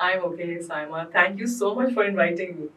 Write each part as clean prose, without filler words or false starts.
I'm okay, Saima. Thank you so much for inviting me.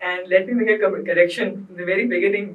And let me make a correction in the very beginning,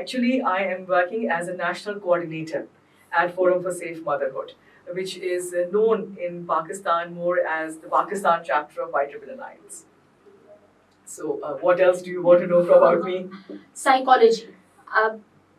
Actually, I am working as a national coordinator at Forum for Safe Motherhood, which is known in Pakistan more as the Pakistan chapter of IEEE Alliance. So, what else do you want to know about me? Psychology.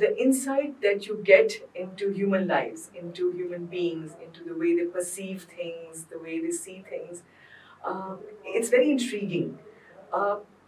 The insight that you get into human lives, into human beings, into the way they perceive things, the way they see things, it's very intriguing.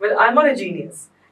Well, I'm not a genius,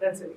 That's it.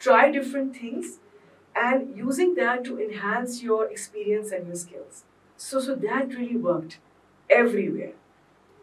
try different things and using that to enhance your experience and your skills. So that really worked everywhere.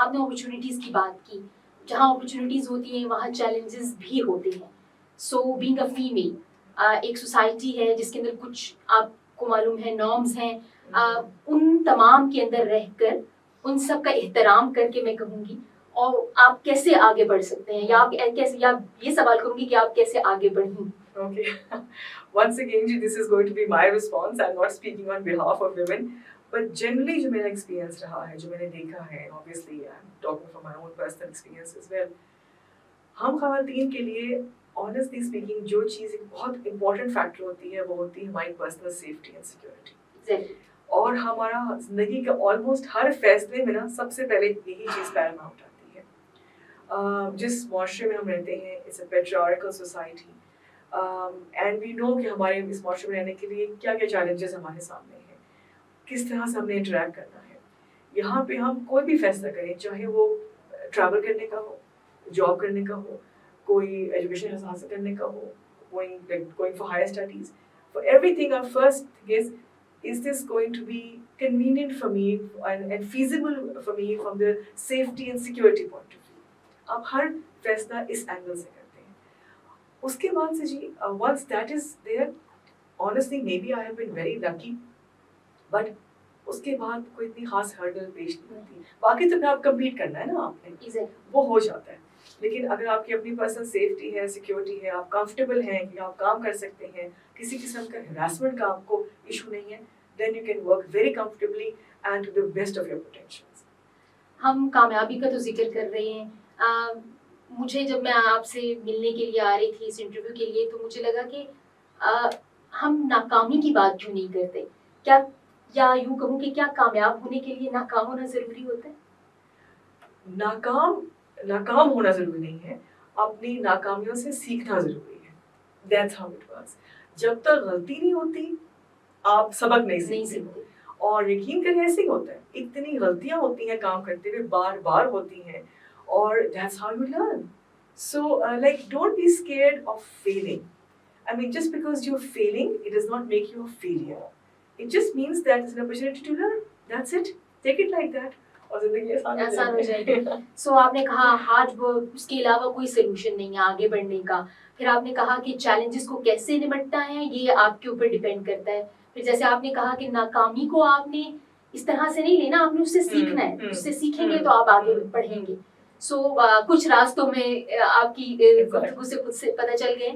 آپ نے opportunities کی بات کی. جہاں opportunities ہوتی ہیں وہاں challenges بھی ہوتے ہیں. سو بینگ اے فیمیل, ایک سوسائٹی ہے جس کے اندر کچھ آپ کو معلوم ہے نارمز ہیں, ان تمام کے اندر رہ کر ان سب کا احترام کر کے میں کہوں گی, اور آپ کیسے آگے بڑھ سکتے ہیں, یا آپ کیسے, یا یہ سوال کروں گی کہ آپ کیسے آگے بڑھیں. Okay. Once again, ji, this is going to be my response. I'm not speaking on behalf of women. But generally, جو میرا experience رہا ہے, جو میں نے دیکھا ہے, obviously I'm talking from my own personal experience as well. ہم خواتین کے لیے honestly speaking جو چیز ایک بہت important factor ہوتی ہے وہ ہوتی ہے ہماری personal safety and security. Exactly. اور ہمارا زندگی کا almost ہر فیصلے میں نا سب سے پہلے یہی چیز پیراماؤنٹ آتی ہے. جس معاشرے میں ہم رہتے ہیں, it's a patriarchal society. And we know کہ ہمارے اس معاشرے میں رہنے کے لیے کیا کیا چیلنجز ہمارے سامنے ہیں, کس طرح سے ہم نے انٹریکٹ کرنا ہے. یہاں پہ ہم کوئی بھی فیصلہ کریں, چاہے وہ ٹریول کرنے کا ہو, جاب کرنے کا ہو, کوئی ایجوکیشن حاصل کرنے کا ہو, going for higher studies, for everything our first thing is this going to be convenient for me and feasible for me from the safety and security point of view. آپ ہر فیصلہ اس angle سے کرتے ہیں. اس کے بعد سے جی once that is there, honestly maybe I have been very lucky, but اس کے بعد کوئی اتنی خاص ہرڈل پیش نہیں ہوتی. باقی تو آپ کمپیٹ کرنا ہے نا آپ نے, وہ ہو جاتا ہے. لیکن اگر آپ کی اپنی پرسنل سیفٹی ہے, سیکورٹی ہے, آپ کمفرٹیبل ہیں کہ آپ کام کر سکتے ہیں, کسی قسم کا ہراسمنٹ کا آپ کو ایشو نہیں ہے, then you can work very comfortably and to the best of your potentials. ہم کامیابی کا تو ذکر کر رہے ہیں. مجھے جب میں آپ سے ملنے کے لیے آ رہی تھی اس انٹرویو کے لیے, تو مجھے لگا کہ ہم ناکامی کی بات کیوں نہیں کرتے. کیا, یا یوں کہوں کہ کیا کامیاب ہونے کے لیے ناکام ہونا ضروری ہوتا ہے؟ ناکام ہونا ضروری نہیں ہے, اپنی ناکامیوں سے سیکھنا ضروری ہے. That's how it works. جب تک غلطی نہیں ہوتی آپ سبق نہیں سیکھتے. اور یقین کریں ایسے ہی ہوتا ہے, اتنی غلطیاں ہوتی ہیں کام کرتے ہوئے, بار بار ہوتی ہیں, اور that's how you learn. So like don't be scared of failing. I mean just because you're failing it does not make you a failure. It just means that it's an opportunity to learn. That's it. Take it like that. اور زندگی آسان ہو جائے گی. سو آپ نے کہا hard work, اس کے علاوہ کوئی سلوشن نہیں ہے آگے بڑھنے کا. پھر آپ نے کہا کہ چیلنجز کو کیسے نمٹنا ہے یہ آپ کے اوپر ڈیپینڈ کرتا ہے. پھر جیسے آپ نے کہا کہ ناکامی کو آپ نے اس طرح سے نہیں لینا, آپ نے اس سے سیکھنا ہے, اس سے سیکھیں گے تو آپ آگے بڑھیں گے. سو کچھ راستوں میں آپ کی گفتگو سے خود سے پتہ چل گئے.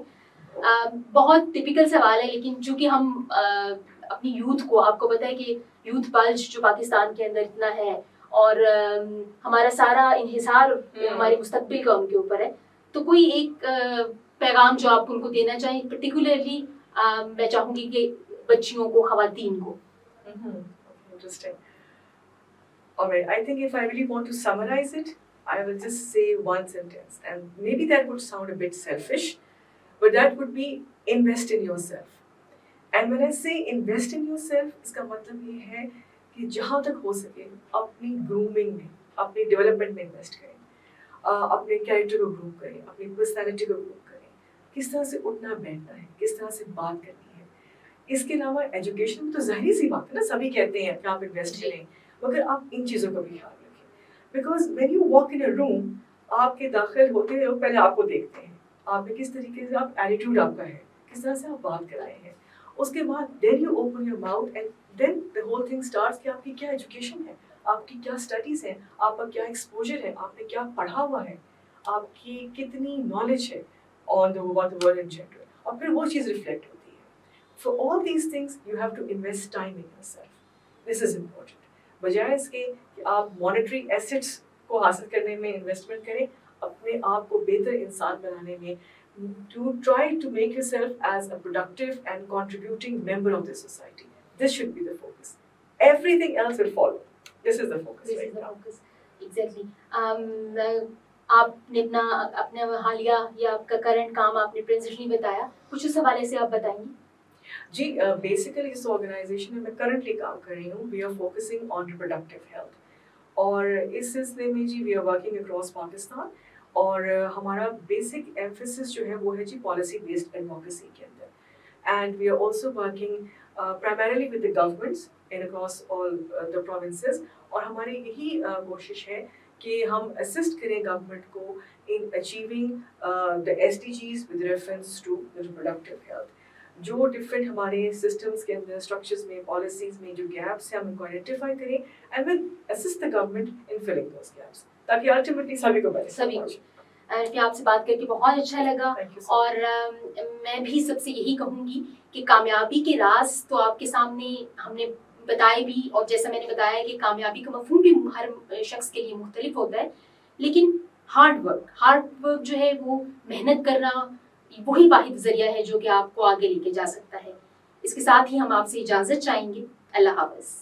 بہت ٹپیکل سوال ہے, لیکن چونکہ ہم اپنی یوتھ کو, آپ کو پتہ ہے کہ یوتھ بلج جو پاکستان کے اندر اتنا ہے, اور ہمارا سارا انحصار ہمارے مستقبل کا ان کے اوپر ہے, تو کوئی ایک پیغام جو آپ ان کو دینا چاہیں, پرٹیکولرلی میں چاہوں گی کہ بچیوں کو, خواتین کو. Interesting. Alright, I think if I really want to summarize it, I will just say one sentence, and maybe that would sound a bit selfish, but that would be invest in yourself. And when I say invest in yourself, اس کا مطلب یہ ہے کہ جہاں تک ہو سکے اپنی grooming میں, اپنی ڈیولپمنٹ میں انویسٹ کریں, اپنے کیریکٹر کو گروم کریں, اپنی پرسنالٹی کو گروم کریں, کس طرح سے اٹھنا بیٹھنا ہے, کس طرح سے بات کرنی ہے. اس کے علاوہ ایجوکیشن میں تو ظاہری سی بات ہے نا, سبھی کہتے ہیں کہ آپ انویسٹ کریں, مگر آپ ان چیزوں کا بھی خیال رکھیں. Because when you walk in a room, آپ کے داخل ہوتے ہوئے لوگ پہلے آپ کو دیکھتے ہیں, آپ نے کس طریقے سے, آپ ایٹیٹیوڈ آپ کا ہے, کس طرح سے آپ بات کر رہے ہیں. اس کے بعد then you open your mouth and then the whole thing starts کہ آپ کی کیا ایجوکیشن ہے, آپ کی کیا اسٹڈیز ہیں, آپ کا کیا ایکسپوجر ہے, آپ نے کیا پڑھا ہوا ہے, آپ کی کتنی نالج ہے on the world in general, اور پھر وہ چیز ریفلیکٹ ہوتی ہے. For all these things you have to invest time in yourself. This is important. بجائے اس کے کہ آپ مانیٹری ایسٹس کو حاصل کرنے میں انویسٹمنٹ کریں, اپنے آپ کو بہتر انسان بنانے میں, to try to make yourself as a productive and contributing member of the society. This should be the focus. Everything else will follow. This is the focus right now. Exactly. آپ نے اپنا حالیہ یا آپ کا کرنٹ کام آپ نے principally بتایا, کچھ اس حوالے سے آپ بتائیں گے؟ جی بیسیکلی اس آرگنائزیشن میں کرنٹلی کام کر رہی ہوں. We are focusing on reproductive health, اور اس سلسلے میں جی we are working across Pakistan, اور ہمارا بیسک ایمفیسس جو ہے وہ ہے جی پالیسی بیسڈ ایڈوکیسی کے اندر. And we are also working primarily with the governments in across all the provinces, اور ہماری یہی کوشش ہے کہ ہم اسسٹ کریں گورنمنٹ کو in achieving the SDGs with reference to reproductive health. جو ڈفرینٹ ہمارے سسٹمس کے اندر اسٹرکچرز میں پالیسیز میں جو گیپس ہیں ہم ان کو آئیڈینٹیفائی کریں and will assist the government in filling those gaps تاکہ الٹیمیٹلی سبھی کو عارفیہ آپ سے بات کر کے بہت اچھا لگا اور میں بھی سب سے یہی کہوں گی کہ کامیابی کے راز تو آپ کے سامنے ہم نے بتائے بھی، اور جیسا میں نے بتایا کہ کامیابی کا مفہوم بھی ہر شخص کے لیے مختلف ہوتا ہے، لیکن ہارڈ ورک جو ہے وہ محنت کرنا وہی واحد ذریعہ ہے جو کہ آپ کو آگے لے کے جا سکتا ہے. اس کے ساتھ ہی ہم آپ سے اجازت چاہیں گے. اللہ حافظ.